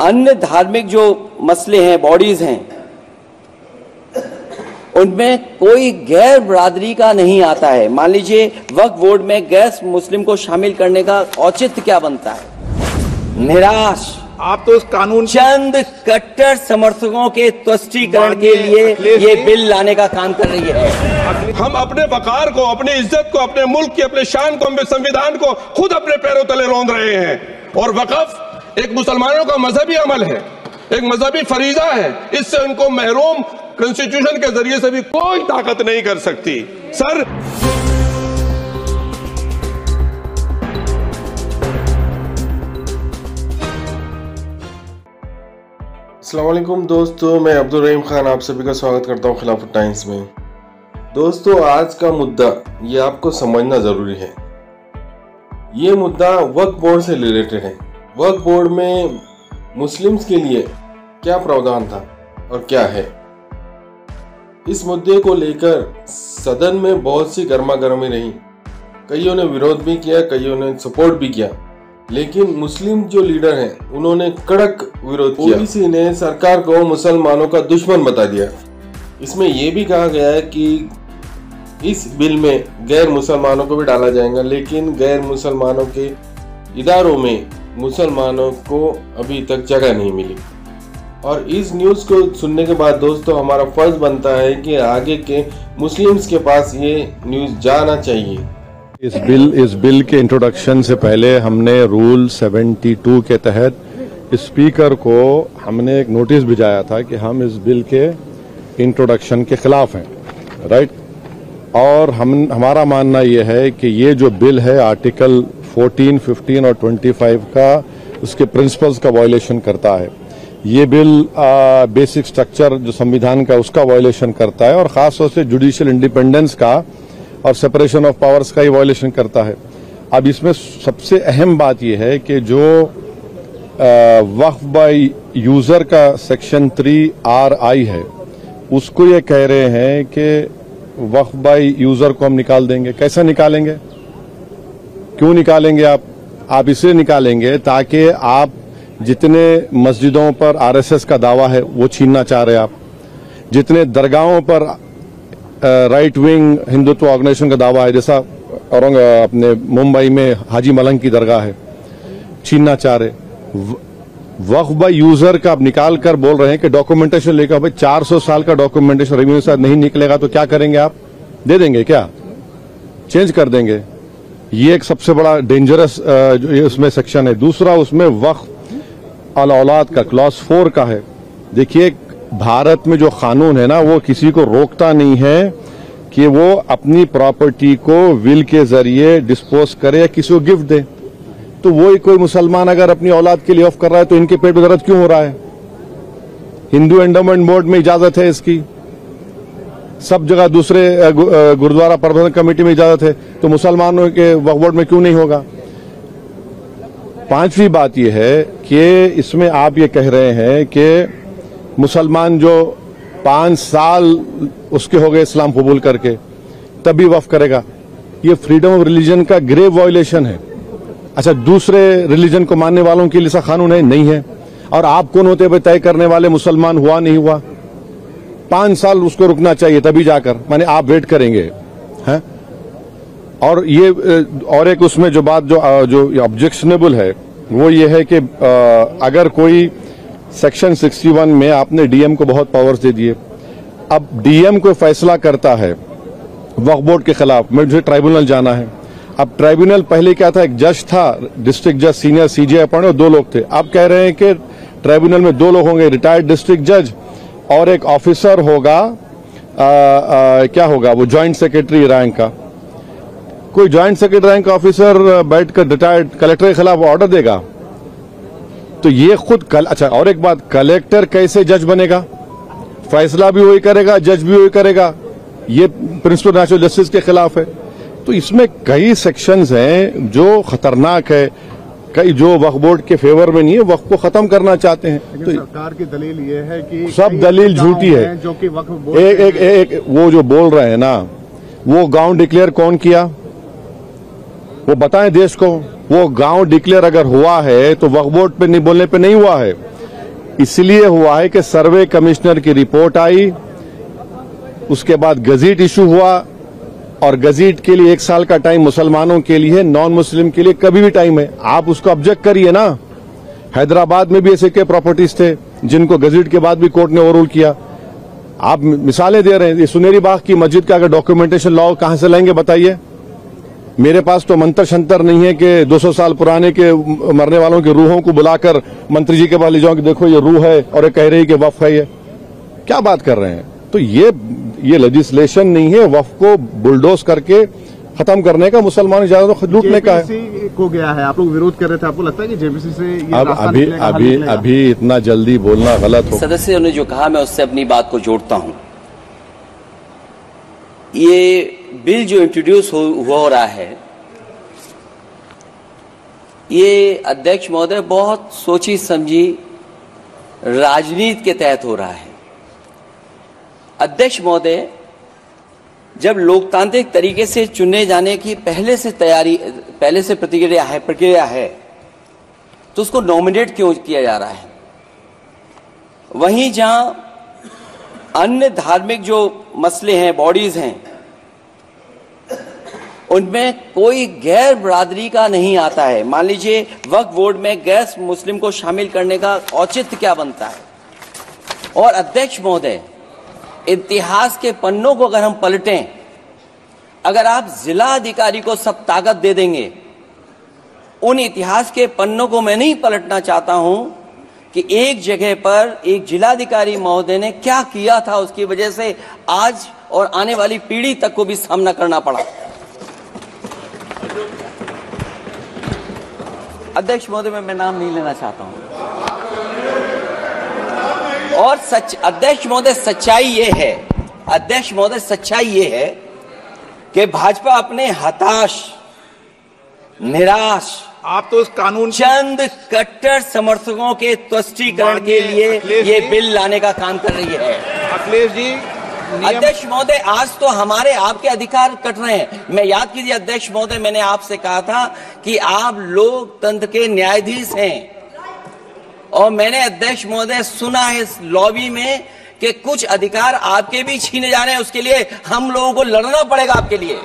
अन्य धार्मिक जो मसले हैं, बॉडीज हैं, उनमें कोई गैर बरादरी का नहीं आता है। मान लीजिए वक्फ बोर्ड में गैर मुस्लिम को शामिल करने का औचित्य क्या बनता है? निराश। आप तो उस कानून चंद कट्टर समर्थकों के तुष्टीकरण के लिए ये बिल लाने का काम कर रही है। हम अपने वकार को, अपनी इज्जत को, अपने मुल्क की अपने शान को, अपने संविधान को खुद अपने पैरों तले रौंद रहे हैं। और वक़्फ़ एक मुसलमानों का मजहबी अमल है, एक मजहबी फरीजा है। इससे उनको महरूम कॉन्स्टिट्यूशन के जरिए से भी कोई ताकत नहीं कर सकती। सर, अस्सलाम वालेकुम दोस्तों, मैं अब्दुल रहीम खान आप सभी का स्वागत करता हूं खिलाफत टाइम्स में। दोस्तों, आज का मुद्दा ये आपको समझना ज़रूरी है। ये मुद्दा वक्फ बोर्ड से रिलेटेड है। वक्फ बोर्ड में मुस्लिम्स के लिए क्या प्रावधान था और क्या है, इस मुद्दे को लेकर सदन में बहुत सी गर्मा गर्मी रही। कईयों ने विरोध भी किया, कईयों ने सपोर्ट भी किया, लेकिन मुस्लिम जो लीडर हैं उन्होंने कड़क विरोध किया। ओबीसी ने सरकार को मुसलमानों का दुश्मन बता दिया। इसमें यह भी कहा गया है कि इस बिल में गैर मुसलमानों को भी डाला जाएगा, लेकिन गैर मुसलमानों के इदारों में मुसलमानों को अभी तक जगह नहीं मिली। और इस न्यूज़ को सुनने के बाद दोस्तों हमारा फर्ज बनता है कि आगे के मुस्लिम्स के पास ये न्यूज़ जाना चाहिए। इस बिल के इंट्रोडक्शन से पहले हमने रूल 72 के तहत स्पीकर को हमने एक नोटिस भिजाया था कि हम इस बिल के इंट्रोडक्शन के खिलाफ हैं, राइट। और हमारा मानना यह है कि ये जो बिल है आर्टिकल 14, 15 और 25 का, उसके प्रिंसिपल्स का वायलेशन करता है। ये बिल बेसिक स्ट्रक्चर जो संविधान का उसका वायलेशन करता है और खास तौर से जुडिशियल इंडिपेंडेंस का और सेपरेशन ऑफ पावर्स का ही वायलेशन करता है। अब इसमें सबसे अहम बात यह है कि जो वक्फ बाय यूजर का सेक्शन 3RI है, उसको ये कह रहे हैं कि वक्फ बाय यूजर को हम निकाल देंगे। कैसे निकालेंगे, क्यों निकालेंगे? आप इसलिए निकालेंगे ताकि आप जितने मस्जिदों पर RSS का दावा है वो छीनना चाह रहे हैं, आप जितने दरगाहों पर राइट विंग हिंदुत्व ऑर्गेनाइजेशन का दावा है, जैसा अपने मुंबई में हाजी मलंग की दरगाह है, छीनना चाह रहे। वक्फ बाय यूजर का आप निकाल कर बोल रहे हैं कि डॉक्यूमेंटेशन लेकर, भाई 400 साल का डॉक्यूमेंटेशन रेवेन्यू से नहीं निकलेगा तो क्या करेंगे? आप दे देंगे क्या? चेंज कर देंगे? ये एक सबसे बड़ा डेंजरस जो उसमें सेक्शन है। दूसरा, उसमें वक्फ अल औलाद का क्लॉज 4 का है। देखिए, भारत में जो कानून है ना, वो किसी को रोकता नहीं है कि वो अपनी प्रॉपर्टी को विल के जरिए डिस्पोज करे या किसी को गिफ्ट दे। तो वो कोई मुसलमान अगर अपनी औलाद के लिए ऑफ कर रहा है तो इनके पेट में दर्द क्यों हो रहा है? हिंदू एंडोमेंट बोर्ड में इजाजत है इसकी, सब जगह दूसरे गुरुद्वारा प्रबंधन कमेटी में इजाजत है, तो मुसलमानों के वक्फ बोर्ड में क्यों नहीं होगा? पांचवी बात यह है कि इसमें आप ये कह रहे हैं कि मुसलमान जो 5 साल उसके हो गए इस्लाम कबूल करके तभी वक्फ करेगा। ये फ्रीडम ऑफ रिलीजन का ग्रेव वायलेशन है। अच्छा, दूसरे रिलीजन को मानने वालों के लिए ऐसा कानून है? नहीं है। और आप कौन होते हैं तय करने वाले मुसलमान हुआ नहीं हुआ? 5 साल उसको रुकना चाहिए तभी जाकर, माने आप वेट करेंगे हैं? और ये और एक उसमें जो बात जो ऑब्जेक्शनेबल है वो ये है कि अगर कोई सेक्शन 61 में आपने डीएम को बहुत पावर्स दे दिए, अब डीएम को फैसला करता है वक्फ बोर्ड के खिलाफ, मुझे ट्राइब्यूनल जाना है। अब ट्राइब्यूनल पहले क्या था, एक जज था, डिस्ट्रिक्ट जज, सीनियर CJ अपॉइंट, और 2 लोग थे। अब कह रहे हैं कि ट्राइब्यूनल में 2 लोग होंगे, रिटायर्ड डिस्ट्रिक्ट जज और एक ऑफिसर होगा, क्या होगा वो, ज्वाइंट सेक्रेटरी रैंक का। कोई ज्वाइंट सेक्रेटरी रैंक का ऑफिसर बैठकर रिटायर्ड कलेक्टर के खिलाफ ऑर्डर देगा? तो ये खुद अच्छा, और एक बात, कलेक्टर कैसे जज बनेगा? फैसला भी वही करेगा, जज भी वही करेगा। ये प्रिंसिपल नेचुरल जस्टिस के खिलाफ है। तो इसमें कई सेक्शंस हैं जो खतरनाक है, कई जो वक्फ बोर्ड के फेवर में नहीं है, वक्फ को खत्म करना चाहते हैं। तो सरकार की दलील ये है कि सब दलील झूठी है। जो कि वक्फ बोर्ड एक वो जो बोल रहे हैं ना, वो गांव डिक्लेयर कौन किया, वो बताएं देश को। वो गांव डिक्लेयर अगर हुआ है तो वक्फ बोर्ड पे नहीं बोलने पे नहीं हुआ है। इसलिए हुआ है कि सर्वे कमिश्नर की रिपोर्ट आई, उसके बाद गजीट इशू हुआ, और गजीट के लिए 1 साल का टाइम मुसलमानों के लिए, नॉन मुस्लिम के लिए कभी भी टाइम है। आप उसको ऑब्जेक्ट करिए ना। हैदराबाद में भी ऐसे के प्रॉपर्टीज थे जिनको गजीट के बाद भी कोर्ट ने ओवररूल किया। आप मिसालें दे रहे हैं। ये सुनेरी बाग की मस्जिद का अगर डॉक्यूमेंटेशन लाओ, कहां से लाएंगे बताइए? मेरे पास तो मंत्र शंतर नहीं है कि 200 साल पुराने के मरने वालों की रूहों को बुलाकर मंत्री जी के पास ले जाऊं कि देखो ये रूह है और ये कह रही कि वक्फ है। ये क्या बात कर रहे हैं? तो ये लेजिस्लेशन नहीं है वक्फ को बुलडोज करके खत्म करने का, मुसलमान इजाजत लूटने का है। जेपीसी को गया है, आप लोग विरोध कर रहे थे, आपको लगता है कि जेपीसी से ये अभी इतना जल्दी बोलना गलत हो। सदस्यों ने जो कहा मैं उससे अपनी बात को जोड़ता हूं। ये बिल जो इंट्रोड्यूस हो रहा है, ये अध्यक्ष महोदय बहुत सोची समझी राजनीति के तहत हो रहा है। अध्यक्ष महोदय, जब लोकतांत्रिक तरीके से चुने जाने की पहले से प्रक्रिया है तो उसको नॉमिनेट क्यों किया जा रहा है? वहीं जहां अन्य धार्मिक जो मसले हैं, बॉडीज हैं, उनमें कोई गैर बरादरी का नहीं आता है। मान लीजिए वक्फ बोर्ड में गैर मुस्लिम को शामिल करने का औचित्य क्या बनता है? और अध्यक्ष महोदय, इतिहास के पन्नों को अगर हम पलटें, अगर आप जिला अधिकारी को सब ताकत दे देंगे, उन इतिहास के पन्नों को मैं नहीं पलटना चाहता हूं कि एक जगह पर एक जिलाधिकारी महोदय ने क्या किया था, उसकी वजह से आज और आने वाली पीढ़ी तक को भी सामना करना पड़ा। अध्यक्ष महोदय, मैं नाम नहीं लेना चाहता हूं। और अध्यक्ष महोदय, सच्चाई ये है कि भाजपा अपने हताश, निराश, आप तो इस कानून चंद कट्टर समर्थकों के तुष्टीकरण के लिए ये बिल लाने का काम कर रही है। अखिलेश जी, अध्यक्ष महोदय, आज तो हमारे आपके अधिकार कट रहे हैं। मैं याद कीजिए अध्यक्ष महोदय, मैंने आपसे कहा था कि आप लोकतंत्र के न्यायाधीश हैं, और मैंने अध्यक्ष महोदय सुना है इस लॉबी में कि कुछ अधिकार आपके भी छीने जा रहे हैं। उसके लिए हम लोगों को लड़ना पड़ेगा आपके लिए।